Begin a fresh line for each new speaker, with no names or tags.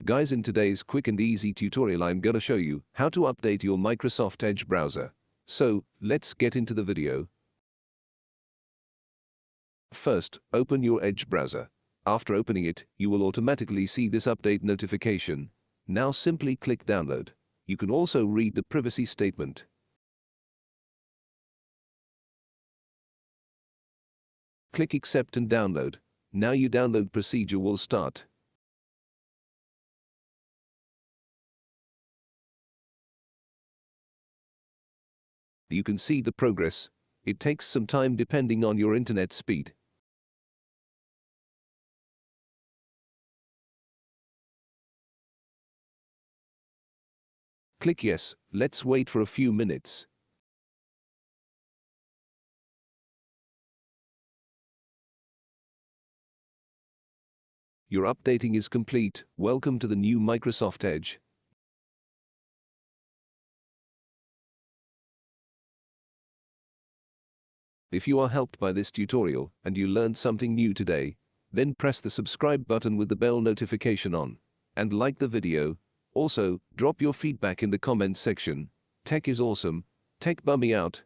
Guys, in today's quick and easy tutorial I'm gonna show you how to update your Microsoft Edge browser. So, let's get into the video. First, open your Edge browser. After opening it, you will automatically see this update notification. Now simply click download. You can also read the privacy statement. Click accept and download. Now your download procedure will start. You can see the progress. It takes some time depending on your internet speed. Click yes. Let's wait for a few minutes. Your updating is complete. Welcome to the new Microsoft Edge. If you are helped by this tutorial and you learned something new today, then press the subscribe button with the bell notification on and like the video. Also, drop your feedback in the comments section. Tech is awesome. Tech Bummy out.